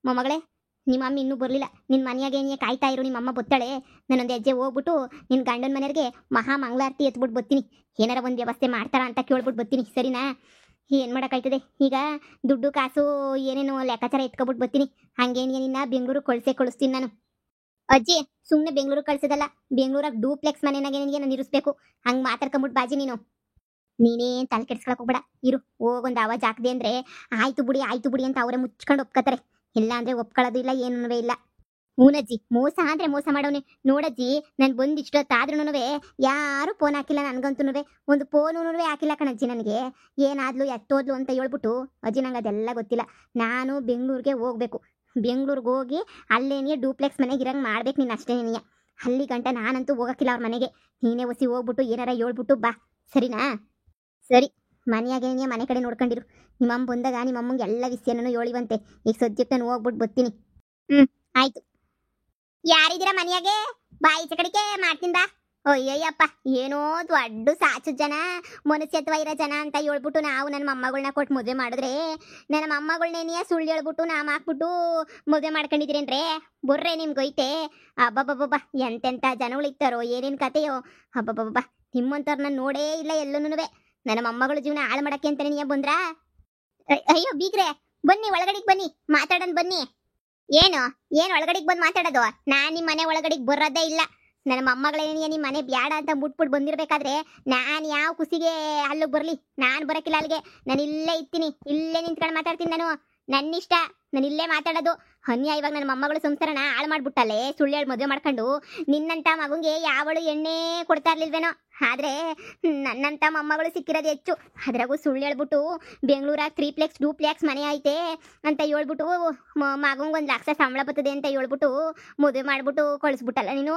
ಮೊಮ್ಮಗಳೇ, ನಿಮ್ಮ ಅಮ್ಮ ಇನ್ನೂ ಬರಲಿಲ್ಲ. ನಿನ್ನ ಮನೆಯಾಗೆ ನೀ ಕಾಯ್ತಾ ಇರು, ನಿಮ್ಮಮ್ಮ ಬತ್ತಾಳೆ. ನಾನೊಂದು ಹೆಜ್ಜೆ ಹೋಗ್ಬಿಟ್ಟು ನಿನ್ನ ಗಂಡನ ಮನೆಯವ್ರಿಗೆ ಮಹಾ ಮಂಗಳಾರತಿ ಎತ್ಬಿಟ್ಟು ಬರ್ತೀನಿ. ಏನಾರ ಒಂದು ವ್ಯವಸ್ಥೆ ಮಾಡ್ತಾರ ಅಂತ ಕೇಳ್ಬಿಟ್ಟು ಬರ್ತೀನಿ, ಸರಿನಾ? ಏನು ಮಾಡೋಕ್ಕಾಯ್ತದೆ ಈಗ? ದುಡ್ಡು ಕಾಸು ಏನೇನು ಲೆಕ್ಕಾಚಾರ ಎತ್ಕೊಬಿಟ್ಟು ಬರ್ತೀನಿ. ಹಂಗೇನಿಗೆ ನಿನ್ನ ಬೆಂಗಳೂರು ಕಳಿಸ್ತೀನಿ ನಾನು. ಅಜ್ಜಿ, ಸುಮ್ಮನೆ ಬೆಂಗಳೂರು ಕಳ್ಸೋದಲ್ಲ, ಬೆಂಗಳೂರಾಗ ಡೂಪ್ಲೆಕ್ಸ್ ಮನೆಯಾಗೆ ನಿನಗೆ ನಾನು ಇರಿಸ್ಬೇಕು. ಹಂಗೆ ಮಾತಾಡ್ಕೊಂಬಿಟ್ಟು ಬಾಜಿ ನೀನು. ನೀನೇನು ತಲೆ ಕೆಡ್ಸ್ಕೊಳಕ್ ಹೋಗ್ಬೇಡ, ಇರು. ಹೋಗೊಂದು ಆವಾಜ್ ಹಾಕ್ದೆ ಅಂದರೆ ಆಯ್ತು ಬಿಡಿ ಅಂತ ಅವರೇ ಮುಚ್ಕೊಂಡು ಒಪ್ಕೋತಾರೆ. ಇಲ್ಲ ಅಂದರೆ ಒಪ್ಕೊಳ್ಳೋದು ಇಲ್ಲ, ಏನೂ ಇಲ್ಲ. ಹೂನಜ್ಜಿ, ಮೋಸ ಅಂದರೆ ಮೋಸ ಮಾಡೋನೆ. ನೋಡಜ್ಜಿ, ನಾನು ಬಂದು ಇಷ್ಟೊತ್ತಾದ್ರೂ ಯಾರು ಫೋನ್ ಹಾಕಿಲ್ಲ ನನಗಂತೂ. ಒಂದು ಫೋನೂ ಹಾಕಿಲ್ಲ ಕಣಜ್ಜಿ ನನಗೆ. ಏನಾದ್ಲು ಎತ್ತೋದ್ಲು ಅಂತ ಹೇಳ್ಬಿಟ್ಟು ಅಜ್ಜಿ ನಂಗೆ ಅದೆಲ್ಲ ಗೊತ್ತಿಲ್ಲ. ನಾನು ಬೆಂಗಳೂರಿಗೆ ಹೋಗ್ಬೇಕು. ಬೆಂಗಳೂರಿಗೆ ಹೋಗಿ ಅಲ್ಲೇನೇ ಡೂಪ್ಲೆಕ್ಸ್ ಮನೆಗೆ ಇರಂಗೆ ಮಾಡ್ಬೇಕು ನೀನು, ಅಷ್ಟೇ ನೀನು. ಅಲ್ಲಿ ಗಂಟ ನಾನಂತೂ ಹೋಗಕ್ಕಿಲ್ಲ ಅವ್ರ ಮನೆಗೆ. ನೀನೇ ಒಸಿ ಹೋಗ್ಬಿಟ್ಟು ಏನಾರ ಹೇಳ್ಬಿಟ್ಟು ಬಾ, ಸರಿನಾ? ಸರಿ, ಮನೆಯಾಗೇನೇ ಮನೆ ಕಡೆ ನೋಡ್ಕೊಂಡಿರು. ನಿಮ್ಮಮ್ಮ ಬಂದಾಗ ನಿಮ್ಮಮ್ಮಂಗೆ ಎಲ್ಲ ವಿಷಯನೂ ಹೇಳಿವಂತೆ. ಈಗ ಸದ್ಯಕ್ಕೆ ನಾನು ಹೋಗ್ಬಿಟ್ಟು ಬರ್ತೀನಿ. ಆಯ್ತು. ಯಾರಿದ್ದೀರಾ ಮನೆಯಾಗೆ? ಬಾಯಿ ಚಕಡಿಕೆ ಮಾಡ್ತೀನಿ ಬಾ. ಅಯ್ಯಯ್ಯಪ್ಪ, ಏನೋ ದೊಡ್ಡ ಸಾಚು ಜನ, ಮನುಷ್ಯತ್ವ ಇರೋ ಜನ ಅಂತ ಹೇಳ್ಬಿಟ್ಟು ನಾವು ನನ್ನ ಮೊಮ್ಮಗಳನ್ನ ಕೊಟ್ಟು ಮದುವೆ ಮಾಡಿದ್ರೆ, ನನ್ನ ಮೊಮ್ಮಗಳನ್ನೇನಿಯ ಸುಳ್ಳು ಹೇಳ್ಬಿಟ್ಟು ನಾಮ ಹಾಕ್ಬಿಟ್ಟು ಮದುವೆ ಮಾಡ್ಕೊಂಡಿದ್ರೇನ್ರೇ? ಬರ್ರೆ ನಿಮ್ಗೊಯ್ತೆ. ಅಬ್ಬಬ್ಬಬ್ಬ, ಎಂತೆಂಥ ಜನಗಳು ಇರ್ತಾರೋ, ಏನೇನು ಕತೆಯೋ. ಅಬ್ಬಬ್ಬಬ್ಬ, ನಿಮ್ಮಂಥವ್ರನ್ನ ನೋಡೇ ಇಲ್ಲ ಎಲ್ಲೂ. ನನ್ನ ಮೊಮ್ಮಗಳ ಜೀವನ ಹಾಳು ಮಾಡಕ್ಕೆ ಅಂತಾನೆ ನೀ ಬಂದ್ರಾ? ಅಯ್ಯೋ ಬೀಗ್ರೆ, ಬನ್ನಿ ಒಳಗಡೆಗೆ ಬನ್ನಿ, ಮಾತಾಡೋಣ ಬನ್ನಿ. ಏನು ಒಳಗಡೆಗೆ ಬಂದು ಮಾತಾಡೋದು? ನಾನು ನಿಮ್ಮ ಮನೆ ಒಳಗಡೆಗೆ ಬರೋದೇ ಇಲ್ಲ. ನನ್ನ ಮೊಮ್ಮಗಳೇನಿಯ ನಿಮ್ಮ ಮನೆ ಬ್ಯಾಡ ಅಂತ ಮುಟ್ಬಿಟ್ಟು ಬಂದಿರಬೇಕಾದ್ರೆ ನಾನು ಯಾವ ಖುಷಿಗೆ ಅಲ್ಲಿಗೆ ಬರಲಿ? ನಾನು ಬರೋಕ್ಕಿಲ್ಲ ಅಲ್ಲಿಗೆ. ನಾನು ಇಲ್ಲೇ ಇರ್ತೀನಿ, ಇಲ್ಲೇ ನಿಂತ್ಕೊಂಡು ಮಾತಾಡ್ತೀನಿ. ನನ್ನಿಷ್ಟ, ನಾನು ಇಲ್ಲೇ ಮಾತಾಡೋದು. ಇವಾಗ ನನ್ನ ಮೊಮ್ಮಗಳು ಸಂಸಾರನ ಹಾಳು ಮಾಡ್ಬಿಟ್ಟಲ್ಲೇ, ಸುಳ್ಳು ಹೇಳಿ ಮದುವೆ ಮಾಡ್ಕೊಂಡು. ನಿನ್ನಂಥ ಮಗುಂಗೆ ಯಾವಳು ಎಣ್ಣೆ ಕೊಡ್ತಾ ಇರ್ಲಿಲ್ವೇನೋ, ಆದರೆ ನನ್ನಂಥ ಮೊಮ್ಮಗಳು ಸಿಕ್ಕಿರೋದು ಹೆಚ್ಚು. ಅದ್ರಾಗೂ ಸುಳ್ಳು ಹೇಳ್ಬಿಟ್ಟು ಬೆಂಗಳೂರಾಗ 3 ಡೂಪ್ಲೆಕ್ಸ್ ಮನೆ ಐತೆ ಅಂತ ಹೇಳ್ಬಿಟ್ಟು ಮಗಂಗೆ 1 ಲಕ್ಷ ಸಂಬಳ ಬರ್ತದೆ ಅಂತ ಹೇಳ್ಬಿಟ್ಟು ಮದುವೆ ಮಾಡ್ಬಿಟ್ಟು ಕಳಿಸ್ಬಿಟ್ಟಲ್ಲ ನೀನು.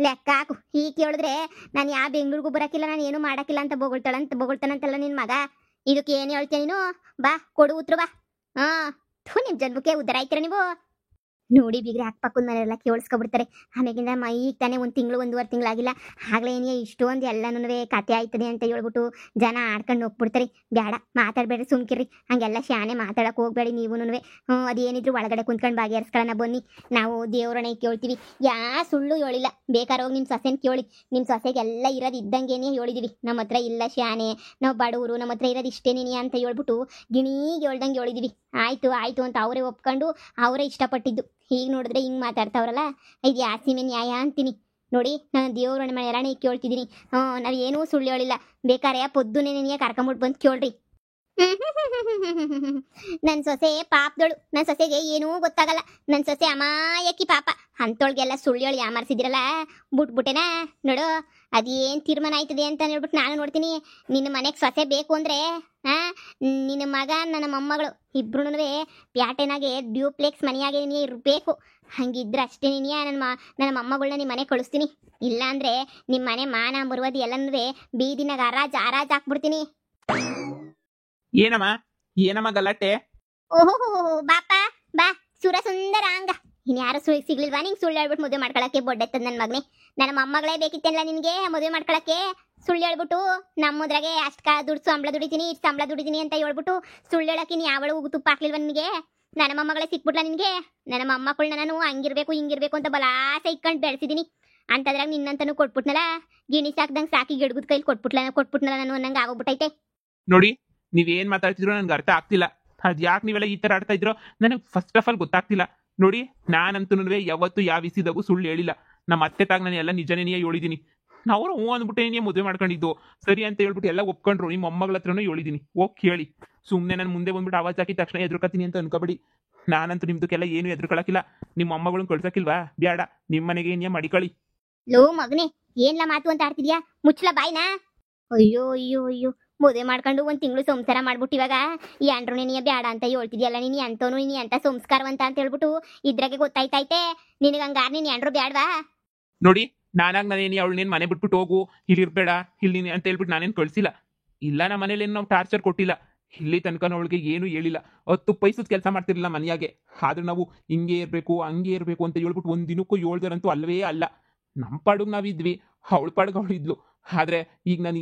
ಲೆಕ್ಕ ಹಾಕು. ಈಗ ಕೇಳಿದ್ರೆ ನಾನು ಯಾವ ಬೆಂಗಳೂರಿಗೂ ಬರೋಕ್ಕಿಲ್ಲ, ನಾನು ಏನು ಮಾಡೋಕ್ಕಿಲ್ಲ ಅಂತ ಬೊಗಳ್ತಾನಂತಲ್ಲ ನಿನ್ನ ಮಗ. ಇದಕ್ಕೆ ಏನು ಹೇಳ್ತೀಯ ನೀನು? ಬಾ, ಕೊಡು ಉತ್ತರ ಬಾ. ನಿಮ್ಮ ಜನ್ಮಕ್ಕೆ ಉದ್ದಾರ ಆಯ್ತೀರ ನೀವು. ನೋಡಿ ಬೀಗ್ರೆ, ಅಕ್ಕಪಕ್ಕದ ಮನೆಯೆಲ್ಲ ಕೇಳಿಸ್ಕೊಬಿಡ್ತಾರೆ. ಆಮೇಲಿಂದ ಈಗ ತಾನೇ 1 ತಿಂಗಳು 1.5 ತಿಂಗಳಾಗಿಲ್ಲ, ಆಗಲೇ ಏನೇ ಇಷ್ಟೊಂದು ಎಲ್ಲನೂ ಕತೆ ಆಯ್ತದೆ ಅಂತ ಹೇಳ್ಬಿಟ್ಟು ಜನ ಆಡ್ಕೊಂಡು ಹೋಗ್ಬಿಡ್ತಾರೆ. ಬೇಡ, ಮಾತಾಡಬೇಡ್ರಿ, ಸುಮ್ಕಿರ್ರಿ. ಹಂಗೆಲ್ಲ ಶಾನೆ ಮಾತಾಡಕ್ಕೆ ಹೋಗ್ಬೇಡಿ ನೀವೂ. ಅದೇನಿದ್ರು ಒಳಗಡೆ ಕುಂತ್ಕೊಂಡು ಭಾಗಿಹರಿಸ್ಕೊಳ್ಳೋಣ ಬನ್ನಿ. ನಾವು ದೇವ್ರನ್ನ ಕೇಳ್ತೀವಿ, ಸುಳ್ಳು ಹೇಳಿಲ್ಲ. ಬೇಕಾದ್ರೆ ಹೋಗಿ ನಿಮ್ಮ ಸೊಸೆನ ಕೇಳಿ. ನಿಮ್ಮ ಸೊಸೆಗೆಲ್ಲ ಇರೋದು ಇದ್ದಂಗೆನೇ ಹೇಳಿದೀವಿ. ನಮ್ಮ ಹತ್ರ ಇಲ್ಲ ಶಾನೆ, ನಾವು ಬಡವರು, ನಮ್ಮ ಹತ್ರ ಇರೋದು ಇಷ್ಟೇನೇ ಅಂತ ಹೇಳ್ಬಿಟ್ಟು ಗಿಣಿಗೆ ಹೇಳ್ದಂಗೆ ಹೇಳಿದೀವಿ. ಆಯ್ತು ಅಂತ ಅವರೇ ಒಪ್ಕೊಂಡು ಅವರೇ ಇಷ್ಟಪಟ್ಟಿದ್ದು. ಈಗ ನೋಡಿದ್ರೆ ಹಿಂಗೆ ಮಾತಾಡ್ತಾವ್ರಲ್ಲ, ಇದು ಯಾಸಿಮೆ ನ್ಯಾಯ ಅಂತೀನಿ. ನೋಡಿ, ನಾನು ದೇವ್ರ ಮನೆ ಎರಡನೇ ಕೇಳ್ತಿದ್ದೀನಿ. ನಾವು ಏನೂ ಸುಳ್ಳು ಹೇಳಿಲ್ಲ. ಬೇಕಾರೆ ಪೊದ್ದುನೇ ನೀನು ಕರ್ಕೊಂಬಿಟ್ಟು ಬಂದು ಕೇಳ್ರಿ. ನನ್ನ ಸೊಸೆ ಪಾಪದಳು. ನನ್ನ ಸೊಸೆಗೆ ಏನೂ ಗೊತ್ತಾಗಲ್ಲ. ನನ್ನ ಸೊಸೆ ಅಮಾಯಕಿ ಪಾಪ. ಅಂಥೊಳಗೆಲ್ಲ ಸುಳ್ಳು ಹೇಳಿ ಯಾಮಾರಿಸಿದಿರಲ್ಲ, ಬಿಟ್ಬಿಟ್ಟೆನಾ? ನೋಡು, ಅದೇನು ತೀರ್ಮಾನ ಆಯ್ತದೆ ಅಂತ ಹೇಳ್ಬಿಟ್ಟು ನಾನು ನೋಡ್ತೀನಿ. ನಿನ್ನ ಮನೆಗೆ ಸೊಸೆ ಬೇಕು ಅಂದರೆ ನಿನ್ನ ಮಗ ನನ್ನ ಮೊಮ್ಮಗಳು ಇಬ್ರು ಪ್ಯಾಟೆನಾಗೆ ಡ್ಯೂಪ್ಲೆಕ್ಸ್ ಮನೆಯಾಗೆ ನೀ ಇರಬೇಕು. ಹಂಗಿದ್ರೆ ಅಷ್ಟೇ ನನ್ನ ಮೊಮ್ಮಗಳನ್ನ ನಿಮ್ಮ ಮನೆ ಕಳಿಸ್ತೀನಿ. ಇಲ್ಲಾಂದರೆ ನಿಮ್ಮ ಮನೆ ಮಾನ ಮರುವದಿ ಎಲ್ಲನೂ ಬೀದಿನಾಗ ಹರಾಜ್ ಹಾಕ್ಬಿಡ್ತೀನಿ. ಏನಮ್ಮ ಗಲಾಟೆ? ಓಹೋ, ಬಾಪ ಬಾ, ಸುರ ಸುಂದರ ಅಂಗ. ಇನ್ಯಾರು ಸಿಗ್ಲಿಲ್ವಾ ನಿಂಗೆ ಸುಳ್ಳು ಹೇಳ್ಬಿಟ್ಟು ಮದುವೆ ಮಾಡ್ಕೊಳಕ್ಕೆ? ಬೊಡ್ಡೆತ್ತದ ನನ್ನ ಮಗನೇ. ನನ್ನ ಮೊಮ್ಮಗಳೇ ಬೇಕಿತ್ತಲ್ಲ ನಿನಗೆ ಮದುವೆ ಮಾಡ್ಕೊಳಕ್ಕೆ? ಸುಳ್ಳು ಹೇಳ್ಬಿಟ್ಟು ನಮ್ಮದ್ರಾಗೆ ಅಷ್ಟು ದುಡ್ಡು ಸಂಬಳ ದುಡಿತೀನಿ, ಇಷ್ಟು ಸಂಬಳ ದುಡಿತೀನಿ ಅಂತ ಹೇಳ್ಬಿಟ್ಟು ಸುಳ್ಳು ಹೇಳಕ್ಕೆ ನೀ ಯಾವಳು ತುಪ್ಪ ಹಾಕ್ಲಿಲ್ವ ನಿನಗೆ? ನನ್ನ ಮೊಮ್ಮಗಳೇ ಸಿಕ್ಬಿಟ್ಲ ನಿನಗೆ? ನನ್ನ ಮೊಮ್ಮಕ್ಕಳನ್ನ ನಾನು ಹಂಗಿರ್ಬೇಕು ಹಿಂಗಿರ್ಬೇಕು ಅಂತ ಬಲಾಸೆ ಇಕ್ಕೊಂಡು ಬೆಳೆಸಿದ್ದೀನಿ. ಅಂತದ್ರಾಗ ನಿನ್ನಂತನೂ ಕೊಟ್ಬಿಟ್ನಲ್ಲ, ಗಿಣಿ ಸಾಕ್ದಂಗೆ ಸಾಕಿ ಗಿಡಗದ ಕೈಲಿ ಕೊಟ್ಬಿಟ್ನಲ್ಲ ನಾನು ಅನ್ನಂಗೆ ಆಗೋಗ್ಬಿಟ್ಟೈತೆ. ನೋಡಿ, ನೀವೇನ್ ಮಾತಾಡ್ತಿದ್ರು ನನ್ಗೆ ಅರ್ಥ ಆಗ್ತಿಲ್ಲ. ಅದ್ ಯಾಕೆ ನೀವೆಲ್ಲ ಈ ತರ ಆಡ್ತಾ ಇದ್ರೋ ನನಗೆ ಫಸ್ಟ್ ಆಫ್ ಆಲ್ ಗೊತ್ತಾಗ್ತಿಲ್ಲ. ನೋಡಿ, ನಾನಂತೂ ಯಾವತ್ತು ಯಾವ ವಿಷಯದಾಗೂ ಸುಳ್ಳು ಹೇಳಿಲ್ಲ. ನಮ್ಮ ಅತ್ತೆ ತಾಗ ನಾನು ಎಲ್ಲ ನಿಜನೇ ಹೇಳಿದ್ದೀನಿ. ಅವರು ಅಂದ್ಬಿಟ್ಟೆ ಮದುವೆ ಮಾಡ್ಕೊಂಡಿದ್ದು ಸರಿ ಅಂತ ಹೇಳ್ಬಿಟ್ಟು ಎಲ್ಲ ಒಪ್ಕೊಂಡ್ರು. ನಿಮ್ಮ ಮೊಮ್ಮಗಳ ಹತ್ರನೂ ಹೇಳಿದ್ದೀನಿ, ಹೋಗಿ ಕೇಳಿ. ಸುಮ್ಮನೆ ನಾನು ಮುಂದೆ ಬಂದ್ಬಿಟ್ಟು ಆವಾಜ್ ಹಾಕಿ ತಕ್ಷಣ ಎದುರ್ಕತೀನಿ ಅಂತ ಅನ್ಕೋಬೇಡಿ. ನಾನಂತೂ ನಿಮ್ದಕ್ಕೆಲ್ಲ ಏನು ಎದುರ್ಕೊಳಕಿಲ್ಲ. ನಿಮ್ಮ ಮೊಮ್ಮಗಳನ್ನ ಕಳ್ಸಕ್ಕಿಲ್ವಾ? ಬೇಡ, ನಿಮ್ಮ ಮನೆಗೆ ಏನ್ಯಾ ಮಡಿಕಳಿ. ಲೋ ಮಗನೇ, ಏನ್ಲ ಮಾತು ಅಂತ ಆಡ್ತಿದ್ಯಾ? ಮುಚ್ಚಲ ಬಾಯ್ನಾ. ಅಯ್ಯೋ, ಮದುವೆ ಮಾಡ್ಕೊಂಡು 1 ತಿಂಗಳು ಸಂಸಾರ ಮಾಡ್ಬಿಟ್ಟು ಇವಾಗ ಈ ಅಂಡ್ರು ನೀನಿಯ ಬೇಡ ಅಂತ ಹೇಳ್ತಿದ್ಯಲ್ಲ. ನೀನು ಅಂತವನು ನೀನು ಅಂತ ಸಂಸ್ಕಾರವಂತ ಅಂತ ಹೇಳ್ಬಿಟ್ಟು ಇದ್ರಾಗೆ ಗೊತ್ತಾಯ್ತೈತೆ ನಿನಗೆ. ಹಂಗಾರ ನೀನು ಅಂಡ್ರು ಬೇಡವಾ? ನೋಡಿ, ನಾನೇನು ಅವಳನ್ನೇನು ಮನೆ ಬಿಟ್ಬಿಟ್ಟು ಹೋಗು, ಇಲ್ಲಿರ್ಬೇಡ ಇಲ್ಲಿ ಅಂತ ಹೇಳ್ಬಿಟ್ಟು ನಾನೇನು ಕಳ್ಸಿಲ್ಲ. ಇಲ್ಲ, ನಮ್ಮ ಮನೇಲಿ ನಾವು ಟಾರ್ಚರ್ ಕೊಟ್ಟಿಲ್ಲ. ಇಲ್ಲಿ ತನಕ ಅವಳಿಗೆ ಏನು ಹೇಳಿಲ್ಲ. 10 ಪೈಸದ ಕೆಲಸ ಮಾಡ್ತಿರ್ಲಿಲ್ಲ ಮನೆಯಾಗೆ. ಆದ್ರೆ ನಾವು ಹಿಂಗೆ ಇರಬೇಕು ಹಂಗೆ ಇರಬೇಕು ಅಂತ ಹೇಳ್ಬಿಟ್ಟು 1 ದಿನಕ್ಕೂ 7 ಜರಂತೂ ಅಲ್ಲವೇ ಅಲ್ಲ. ನಮ್ಮ ಪಾಡುಗೆ ನಾವಿದ್ವಿ, ಅವಳ ಪಾಡುಗೆ ಅವಳಿದ್ಲು. ಆದ್ರೆ ಈಗ ನಾನು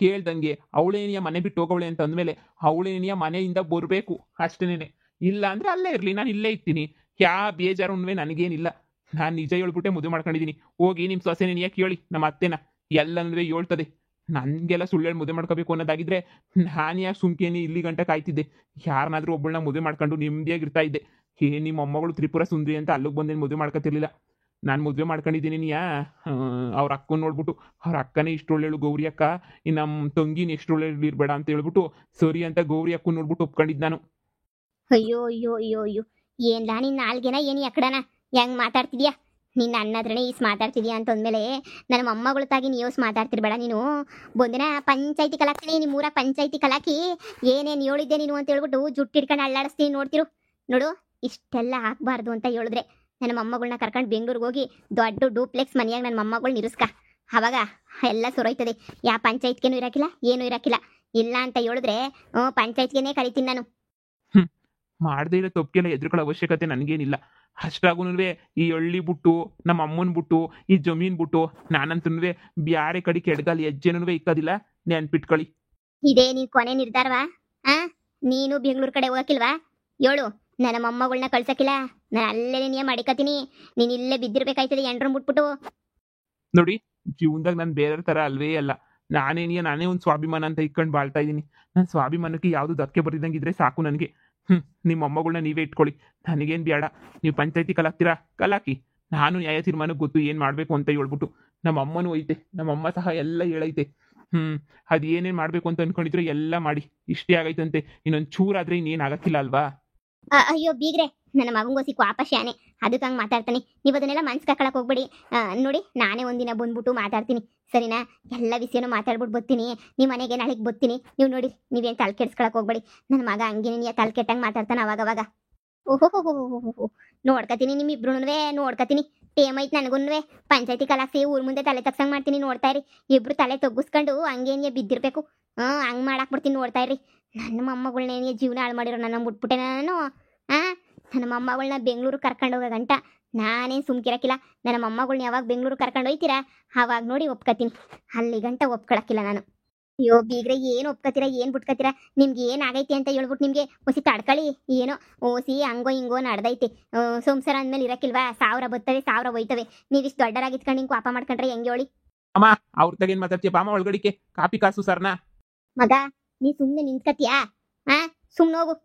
ಕೇಳ್ದಂಗೆ ಅವಳೇನಿಯ ಮನೆ ಬಿಟ್ಟು ಹೋಗವಳೆ ಅಂತ ಅಂದಮೇಲೆ ಅವಳೇನಿಯ ಮನೆಯಿಂದ ಬರಬೇಕು ಅಷ್ಟೇನೆ. ಇಲ್ಲ ಅಂದ್ರೆ ಅಲ್ಲೇ ಇರ್ಲಿ, ನಾನು ಇಲ್ಲೇ ಇರ್ತೀನಿ. ಯಾ ಬೇಜಾರು ನನಗೇನಿಲ್ಲ. ನಾನು ನಿಜ ಹೇಳ್ಬಿಟ್ಟೆ ಮದುವೆ ಮಾಡ್ಕೊಂಡಿದ್ದೀನಿ. ಹೋಗಿ ನಿಮ್ಮ ಸೊಸೆನ ಯಾಕೆ ಕೇಳಿ ನಮ್ಮ ಅತ್ತೆನ, ಎಲ್ಲಂದ್ರೆ ಹೇಳ್ತದೆ. ನನಗೆಲ್ಲ ಸುಳ್ಳು ಹೇಳಿ ಮದುವೆ ಮಾಡ್ಕೋಬೇಕು ಅನ್ನೋದಾಗಿದ್ರೆ ನಾನು ಯಾಕೆ ಸುಮ್ಕೇನಿ ಇಲ್ಲಿ ಗಂಟ ಕಾಯ್ತಿದ್ದೆ. ಯಾರನ್ನಾದ್ರೂ ಒಬ್ಬಳನ್ನ ಮದುವೆ ಮಾಡ್ಕೊಂಡು ನೆಮ್ಮದಿಯಾಗಿರ್ತಾ ಇದ್ದೆ. ನಿಮ್ಮ ಮೊಮ್ಮಗಳು ತ್ರಿಪುರ ಸುಂದರಿ ಅಂತ ಅಲ್ಲಿಗೆ ಬಂದೇನು ಮದುವೆ ಮಾಡ್ಕೊತಿರ್ಲಿಲ್ಲ. ನಾನು ಮದುವೆ ಮಾಡ್ಕೊಂಡಿದ್ದೀನಿ ನೀ ಅವ್ರ ಅಕ್ಕನ ನೋಡ್ಬಿಟ್ಟು, ಅವ್ರ ಅಕ್ಕನೇ ಇಷ್ಟೊಳ್ಳೆಳು ಗೌರಿ ಅಕ್ಕ, ಇನ್ನು ನಮ್ಮ ತಂಗಿನ ಎಷ್ಟೊಳ್ಳೆಳು ಇರಬೇಡ ಅಂತ ಹೇಳ್ಬಿಟ್ಟು ಸರಿ ಅಂತ ಗೌರಿ ಅಕ್ಕನ ನೋಡ್ಬಿಟ್ಟು ಒಪ್ಕೊಂಡಿದ್ದು ನಾನು. ಅಯ್ಯೋ ಅಯ್ಯೋ ಅಯ್ಯೋ ಅಯ್ಯೋ, ಏನ್ಲಾ ನಿನ್ನ ನಾಲ್ಗೆನ ಏನು ಎಕ್ಕಡನ ಹೆಂಗ್ ಮಾತಾಡ್ತಿದ್ಯಾ? ನಿನ್ನ ಅಣ್ಣದ್ರನೇ ಈಸ್ ಮಾತಾಡ್ತಿದ್ಯಾ ಅಂತಂದ್ಮೇಲೆ ನನ್ನ ಮೊಮ್ಮಗಳ ತಾಗಿ ನೀವ್ಸ್ ಮಾತಾಡ್ತಿರ್ಬೇಡ ನೀನು. ಬಂದಿನ ಪಂಚಾಯತಿ ಕಲಾಕ್ತೀನಿ, ನಿಮ್ಮೂರ ಪಂಚಾಯತಿ ಕಲಾಕಿ ಏನೇನು ಹೇಳಿದ್ದೆ ನೀನು ಅಂತ ಹೇಳ್ಬಿಟ್ಟು ಜುಟ್ಟು ಹಿಡ್ಕೊಂಡು ಅಳ್ಳಾಡಿಸ್ತೀನಿ ನೋಡ್ತಿರು. ನೋಡು, ಇಷ್ಟೆಲ್ಲ ಹಾಕ್ಬಾರ್ದು ಅಂತ ಹೇಳಿದ್ರೆ ನನ್ನ ಮೊಮ್ಮಗಳನ್ನ ಕರ್ಕೊಂಡು ಬೆಂಗ್ಳೂರಿಗೆ ಹೋಗಿ ದೊಡ್ಡ ಡೂಪ್ಲೆಕ್ಸ್ ಮನೆಯಾಗ ನನ್ನ ಮೊಮ್ಮಗಳನ್ನ ಇರಿಸ್ಕ. ಅವಾಗ ಎಲ್ಲ ಸುರೋಯ್ತದೆ. ಯಾ ಪಂಚಾಯತ್ಗೇನು ಇರಾಕಿಲ್ಲ, ಏನು ಇರಾಕಿಲ್ಲ. ಇಲ್ಲ ಅಂತ ಹೇಳಿದ್ರೆ ಪಂಚಾಯತ್ಗೆನೇ ಕರಿತೀನಿ ನಾನು. ಮಾಡದೇ ಇರೋ ತಪ್ಪಿಗೆಲ್ಲ ಎದುರುಕೊಳ್ಳೋ ಅವಶ್ಯಕತೆ ನನಗೇನಿಲ್ಲ. ಅಷ್ಟಾಗೂ ಈ ಹಳ್ಳಿ ಬಿಟ್ಟು, ನಮ್ಮ ಅಮ್ಮನ ಬಿಟ್ಟು, ಈ ಜಮೀನ್ ಬಿಟ್ಟು ನಾನಂತೂ ಬ್ಯಾರೆ ಕಡೆ ಕೆಡ್ಗಾಲಿ ಹೆಜ್ಜೆನೂ ಇಕ್ಕೋದಿಲ್ಲ, ನೆನ್ಪಿಟ್ಕೊಳ್ಳಿ. ಇದೇ ನೀನ್ ಕೊನೆ ನಿರ್ಧಾರವಾ? ಆ ನೀನು ಬೆಂಗ್ಳೂರ್ ಕಡೆ ಹೋಗಕ್ಕಿಲ್ವಾ? ಹೇಳು, ನನ್ನ ಮೊಮ್ಮಗಳನ್ನ ಕಳ್ಸಕ್ಕಿಲ್ಲ, ನಾನು ಅಲ್ಲೇ ನಿಯಮ ಮಾಡಿಕತೀನಿ. ನೀನ್ ಇಲ್ಲೇ ಬಿದ್ದಿರ್ಬೇಕಾಯ್ತದೆ ಎಂಡ್ರನ್ ಬಿಟ್ಬಿಟ್ಟು. ನೋಡಿ, ಜೀವನದಾಗ ನಾನು ಬೇರೆ ಥರ ಅಲ್ವೇ ಅಲ್ಲ. ನಾನೇ ಒಂದು ಸ್ವಾಭಿಮಾನ ಅಂತ ಇಟ್ಕೊಂಡು ಬಾಳ್ತಾ ಇದ್ದೀನಿ. ನನ್ನ ಸ್ವಾಭಿಮಾನಕ್ಕೆ ಯಾವುದು ಧಕ್ಕೆ ಬರಿದಂಗಿದ್ರೆ ಸಾಕು ನನಗೆ. ನಿಮ್ಮ ಮೊಮ್ಮಗಳನ್ನ ನೀವೇ ಇಟ್ಕೊಳ್ಳಿ, ನನಗೇನು ಬೇಡ. ನೀವು ಪಂಚಾಯತಿ ಕಲಾಕ್ತೀರಾ, ಕಲಾಕಿ. ನಾನು ನ್ಯಾಯ ತೀರ್ಮಾನಕ್ಕೆ ಗೊತ್ತು ಏನು ಮಾಡಬೇಕು ಅಂತ ಹೇಳ್ಬಿಟ್ಟು. ನಮ್ಮ ಅಮ್ಮನೂ ಐತೆ, ನಮ್ಮ ಅಮ್ಮ ಸಹ ಎಲ್ಲ ಹೇಳೈತೆ. ಅದು ಏನೇನು ಮಾಡಬೇಕು ಅಂತ ಅನ್ಕೊಂಡಿದ್ರೆ ಎಲ್ಲ ಮಾಡಿ. ಇಷ್ಟೇ ಆಗೈತಂತೆ, ಇನ್ನೊಂದು ಚೂರಾದ್ರೆ ಇನ್ನೇನು ಆಗಕ್ಕಿಲ್ಲ ಅಲ್ವಾ? ಅಯ್ಯೋ ಬೀಗ್ರೆ, ನನ್ನ ಮಗಂಗೋಸಿ ಕ್ವಾಪ ಶಾನೆ, ಅದಕ್ಕೆ ಹಂಗೆ ಮಾತಾಡ್ತಾನೆ. ನೀವು ಅದನ್ನೆಲ್ಲ ಮನ್ಸು ಕಕ್ಕಳಕ್ಕೆ ಹೋಗ್ಬೇಡಿ. ನೋಡಿ, ನಾನೇ ಒಂದಿನ ಬಂದ್ಬಿಟ್ಟು ಮಾತಾಡ್ತೀನಿ, ಸರಿನಾ? ಎಲ್ಲ ವಿಷಯನೂ ಮಾತಾಡ್ಬಿಟ್ಟು ಬರ್ತೀನಿ. ನಿಮ್ಮ ಮನೆಗೆ ನಾಳೆಗೆ ಬರ್ತೀನಿ. ನೀವು ನೋಡಿ, ನೀವೇನು ತಲೆ ಕೆಡ್ಸ್ಕೊಳಕ್ಕೆ ಹೋಗ್ಬೇಡಿ. ನನ್ನ ಮಗ ಹಂಗೇನೆ ನೀ ತಲೆ ಕೆಟ್ಟಂಗೆ ಮಾತಾಡ್ತಾನೆ ಅವಾಗವಾಗ. ಓಹೋ ನೋಡ್ಕತೀನಿ, ನಿಮ್ಮಿಬ್ರು ನೋಡ್ಕತೀನಿ. ಟೇಮ್ ಐತೆ ನನಗೂ. ಪಂಚಾಯತಿ ಕಲಾಕ್ಸಿ ಊರ್ ಮುಂದೆ ತಲೆ ತಗ್ಸಂಗ್ ಮಾಡ್ತೀನಿ, ನೋಡ್ತಾ ಇರಿ. ಇಬ್ರು ತಲೆ ತಗ್ಗಿಸ್ಕೊಂಡು ಹಂಗೇನಿಯ ಬಿದ್ದಿರ್ಬೇಕು. ಹಂಗೆ ಮಾಡಾಕ್ ಬಿಡ್ತೀನಿ, ನೋಡ್ತಾ ಇರ್ರಿ. ನನ್ನ ಮೊಮ್ಮಗಳನ್ನೇನಿಯ ಜೀವನ ಹಾಳು ಮಾಡಿರೋ ನನ್ನ ಮುಟ್ಬಿಟ್ಟೆ ನಾನು. ನನ್ನ ಮೊಮ್ಮಗಳನ್ನ ಬೆಂಗಳೂರು ಕರ್ಕೊಂಡು ಹೋಗೋ ಗಂಟ ನಾನೇನು ಸುಮ್ಕಿರಕ್ಕಿಲ್ಲ. ನನ್ನ ಮೊಮ್ಮಗಳನ್ನ ಯಾವಾಗ ಬೆಂಗಳೂರು ಕರ್ಕೊಂಡು ಹೋಯ್ತೀರಾ ಆವಾಗ ನೋಡಿ ಒಪ್ಕತೀನಿ. ಅಲ್ಲಿ ಗಂಟ ಒಪ್ಕೊಳಕ್ಕಿಲ್ಲ ನಾನು. ಅಯ್ಯೋ ಬೀಗ್ರೆ, ಏನು ಒಪ್ಕತ್ತೀರಾ, ಏನು ಬಿಟ್ಕತ್ತೀರಾ? ನಿಮ್ಗೆ ಏನಾಗೈತಿ ಅಂತ ಹೇಳ್ಬಿಟ್ಟು ನಿಮಗೆ ಒಸಿ ತಡ್ಕೊಳ್ಳಿ. ಏನೋ ಓಸಿ ಹಂಗೋ ಹಿಂಗೋ ನಡ್ದೈತೆ. ಸಂಸಾರ ಅಂದಮೇಲೆ ಇರಕ್ಕಿಲ್ವಾ? 1000 ಬರ್ತವೆ, 1000 ಹೋಯ್ತವೆ. ನೀವಿಷ್ಟು ದೊಡ್ಡರಾಗಿತ್ಕೊಂಡು ಹಿಂಗೆ ಕೋಪ ಮಾಡ್ಕೊಂಡ್ರೆ ಹೆಂಗೆ ಹೇಳಿ? ಅಮ್ಮ, ಅವ್ರ ತಗೇನು ಮಾತಾಡ್ತೀಯ? ಬಾಮ ಒಳಗಡಿಕೆ ಕಾಪಿ ಕಾಸು ಸರ್ನ. ಮಗ, ನೀ ಸುಮ್ಮನೆ ನಿಂತ್ಕತಿಯಾ? ಸುಮ್ಮನೆ ಹೋಗು.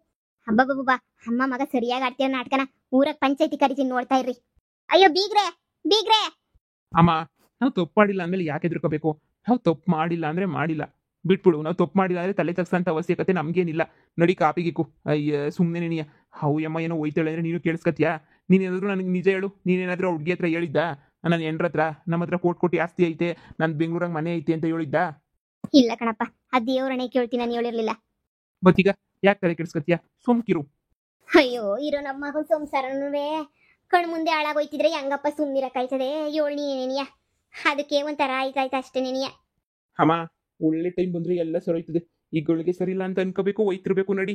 ಹಬ್ಬಬ್ಬಬ್ಬ, ಅಮ್ಮ ಮಗ ಸರಿಯಾಗಿ ಆಡ್ತೀರ ನಾಟಕನ. ಊರಾಗ ಪಂಚಾಯತಿ ಕರಿತೀನಿ, ನೋಡ್ತಾ ಇರ್ರಿ. ಅಯ್ಯೋ ಬೀಗ್ರೆ, ಬೀಗ್ರೆ. ಅಮ್ಮ, ನಾವು ತಪ್ಪು ಮಾಡಿಲ್ಲ ಅಂದಮೇಲೆ ಯಾಕೆ ಎದುರ್ಕೋಬೇಕು? ನಾವು ತಪ್ಪು ಮಾಡಿಲ್ಲ ಅಂದ್ರೆ ಮಾಡಿಲ್ಲ, ಬಿಟ್ಬಿಡು. ನಾವು ತಪ್ಪು ಮಾಡಿಲ್ಲ ಅಂದ್ರೆ ತಲೆ ತಗ್ಸಂತ ಅವಶ್ಯಕತೆ ನಮ್ಗೇನಿಲ್ಲ. ನಡಿ ಕಾಪಿಗಿಕ್ಕು. ಅಯ್ಯ ಸುಮ್ಮನೆ ನೀನು ಅಮ್ಮ ಏನೋ ಹೋಯ್ತಾಳೆ ಅಂದ್ರೆ ನೀನು ಕೇಳಿಸ್ಕತ್ಯಾ? ನೀನೇನಾದ್ರೂ ನನಗೆ ನಿಜ ಹೇಳು. ನೀನೇನಾದ್ರೂ ಹುಡುಗಿ ಹತ್ರ ಹೇಳಿದ್ದ? ನನ್ನ ಹೆಂಡ್ರ ಹತ್ರ ನಮ್ಮ ಹತ್ರ ಕೋಟಿ ಆಸ್ತಿ ಐತೆ, ನನ್ನ ಬೆಂಗಳೂರಾಗ ಮನೆ ಐತೆ ಅಂತ ಹೇಳಿದ್ದ? ಇಲ್ಲ ಕಣಪ್ಪ, ಆ ದೇವ್ರನೇ ಕೇಳ್ತೀನಿ, ನಾನು ಹೇಳಿರ್ಲಿಲ್ಲ. ಮತ್ತೀಗ ಯಾಕೆ ತಲೆ ಕೆಡಿಸ್ಕತ್ಯಾ? ಸುಮ್ಕಿರು. ಅಯ್ಯೋ, ಇರೋ ನಮ್ಮ ಮಗನ ಸಂಸಾರನೂ ಕಣ್ ಮುಂದೆ ಹಾಳಾಗೋಯ್ತಿದ್ರೆ ಹೆಂಗಪ್ಪ ಸುಮ್ಮನಿರಕ್ಕಾಯ್ತದೆ? ಏಳ್ನಿ ಏನೇನಿಯ, ಅದಕ್ಕೆ ಒಂಥರ ಆಯ್ತಾಯ್ತು ಅಷ್ಟೇ ನೆನಿಯ. ಅಮ್ಮ, ಒಳ್ಳೆ ಟೈಮ್ ಬಂದ್ರೆ ಎಲ್ಲ ಸರೋಯ್ತದೆ. ಈಗಳಿಗೆ ಸರಿಲ್ಲ ಅಂತ ಅನ್ಕೋಬೇಕು, ಒಯ್ತಿರ್ಬೇಕು. ನಡಿ.